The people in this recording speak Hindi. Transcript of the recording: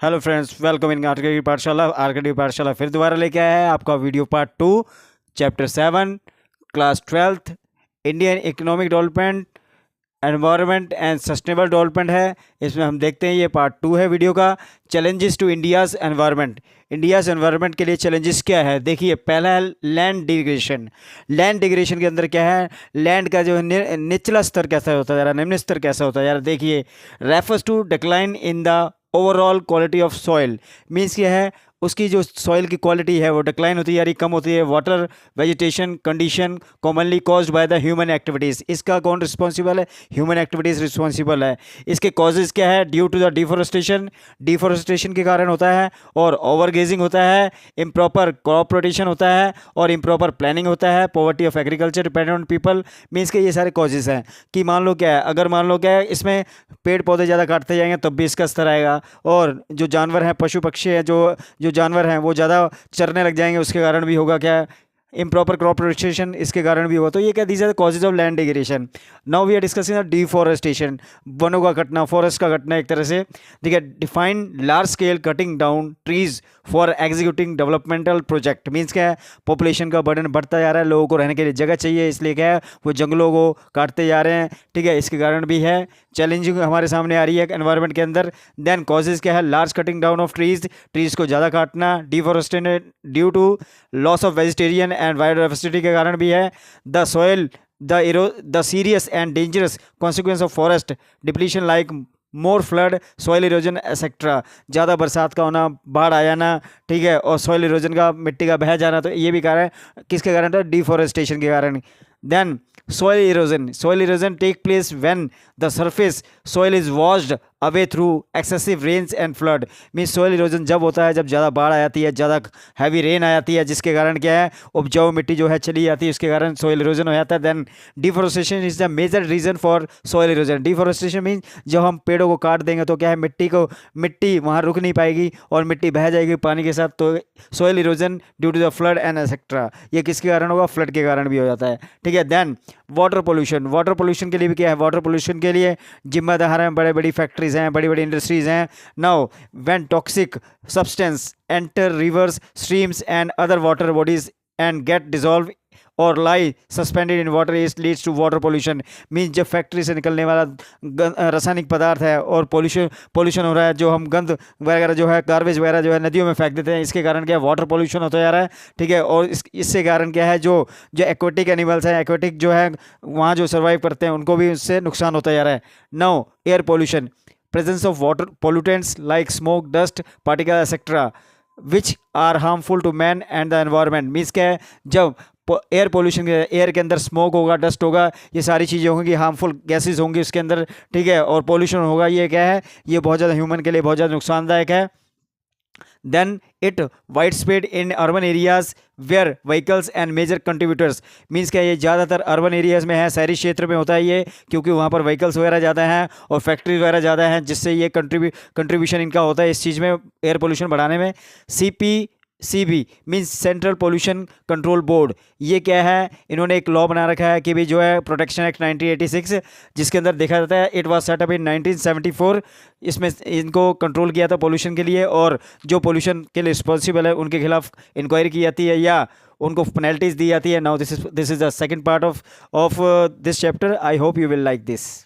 Hello friends, welcome in RKD पाठशाला। आरकेडी पाठशाला फिर दोबारा लेके आया है आपका video part 2, chapter 7, class 12th, Indian economic development, environment and sustainable development है। इसमें हम देखते हैं, ये पार्ट 2 है वीडियो का। Challenges to India's environment. India's environment के लिए चैलेंजेस क्या है, देखिए। पहला है लैंड डिग्रेडेशन। लैंड डिग्रेडेशन के अंदर क्या है, लैंड का जो निचला स्तर कैसा होता है, जरा निम्न स्तर कैसा होता है, यार देखिए। Refers to decline in the overall quality of soil. Means क्या है, उसकी जो सॉइल की क्वालिटी है वो डिक्लाइन होती है यानी कम होती है। Water vegetation condition commonly caused by the human activities. इसका कौन रिस्पॉन्सिबल है, ह्यूमन एक्टिविटीज़ रिस्पॉन्सिबल है। इसके कॉजेज़ क्या है, due to the deforestation, deforestation के कारण होता है, और ओवर गेजिंग होता है, इम्प्रॉपर क्रॉप रोटेशन होता है, और इम्प्रॉपर प्लानिंग होता है, poverty of agriculture dependent on people. Means के ये सारे कॉजेज़ हैं कि मान लो क्या है, अगर मान लो क्या है, इसमें पेड़ पौधे ज़्यादा काटते जाएंगे तब भी इसका स्तर आएगा, और जो जानवर हैं, पशु पक्षी हैं, जो जो जानवर हैं वो ज़्यादा चरने लग जाएंगे, उसके कारण भी होगा क्या, इम्प्रॉपर क्रॉप रोटेशन, इसके कारण भी होगा। तो ये क्या, these are the causes of land degradation. Now we are discussing the deforestation, वनों का कटना, फॉरेस्ट का कटना एक तरह से। ठीक है, define large scale cutting down trees for executing developmental project. Means क्या है, पॉपुलेशन का बर्डन बढ़ता जा रहा है, लोगों को रहने के लिए जगह चाहिए, इसलिए क्या है वो जंगलों को काटते जा रहे हैं। ठीक है, इसके कारण भी है, चैलेंजिंग हमारे सामने आ रही है एनवायरनमेंट के अंदर। देन कॉजेज क्या है, large cutting down of trees, trees को ज़्यादा काटना, deforestation due to loss of vegetarian and biodiversity के कारण भी है। The soil the serious and dangerous consequence of forest depletion like more flood, soil erosion etcetera. ज़्यादा बरसात का होना, बाढ़ आ जाना, ठीक है, और सॉइल इरोजन का, मिट्टी का बह जाना, तो ये भी कारण किसके कारण था, डिफॉरेस्टेशन के कारण। Then soil erosion take place when the surface soil is washed away through excessive rains and flood। Mean soil erosion जब होता है जब ज़्यादा बाढ़ आ जाती है, ज़्यादा हैवी रेन आ जाती है, जिसके कारण क्या है, उपजाऊ मिट्टी जो है चली जाती है, उसके कारण soil erosion हो जाता है। Then deforestation is the major reason for soil erosion। Deforestation mean जब हम पेड़ों को काट देंगे तो क्या है, मिट्टी वहाँ रुक नहीं पाएगी और मिट्टी बह जाएगी पानी के साथ, तो soil erosion due to the flood and etcetera. ये किसके कारण होगा, फ्लड के कारण भी हो जाता है। ठीक है, देन वाटर पोल्यूशन के लिए भी क्या है, वाटर पोल्यूशन के लिए जिम्मेदार हैं बड़े बड़ी फैक्ट्रीज हैं, बड़ी बड़ी इंडस्ट्रीज हैं। Now when toxic substance enter rivers, streams and other water bodies and get dissolve और lie suspended in water, is leads to water pollution. Means जब फैक्ट्री से निकलने वाला रासायनिक पदार्थ है और पोल्यूशन हो रहा है, जो हम गंद वगैरह जो है, गार्बेज वगैरह जो है नदियों में फेंक देते हैं, इसके कारण क्या है, वाटर पोल्यूशन होता जा रहा है। ठीक है, और इससे कारण क्या है, जो जो एक्वेटिक एनिमल्स हैं, एक्वेटिक जो है वहाँ जो सर्वाइव करते हैं, उनको भी उससे नुकसान होता जा रहा है। Now air pollution, presence of water pollutants like smoke, dust particle etcetera which are harmful to man and the environment. Means क्या है, जब एयर पोल्यूशन के, एयर के अंदर स्मोक होगा, डस्ट होगा, ये सारी चीज़ें होंगी, हार्मफुल गैसेस होंगी उसके अंदर। ठीक है, और पोल्यूशन होगा, ये क्या है, ये बहुत ज़्यादा ह्यूमन के लिए बहुत ज़्यादा नुकसानदायक है। Then it widespread in urban areas where vehicles and major contributors. Means क्या, ये ज़्यादातर अर्बन एरियाज़ में है, शहरी क्षेत्र में होता है ये, क्योंकि वहाँ पर व्हीकल्स वगैरह ज़्यादा हैं और फैक्ट्रीज वगैरह ज़्यादा हैं, जिससे ये कंट्रीब्यूशन इनका होता है इस चीज़ में, एयर पोल्यूशन बढ़ाने में। CPCB means central pollution control board, ये क्या है, इन्होंने एक लॉ बना रखा है कि भी जो है प्रोटेक्शन एक्ट 1986, जिसके अंदर देखा जाता है इट वाज सेटअप इन 1974। इसमें इनको कंट्रोल किया था पोल्यूशन के लिए, और जो पोल्यूशन के लिए रिस्पॉन्सिबल है उनके खिलाफ इंक्वायरी की जाती है या उनको पेनल्टीज दी जाती है। Now this is the second part of this chapter. I hope you will like this.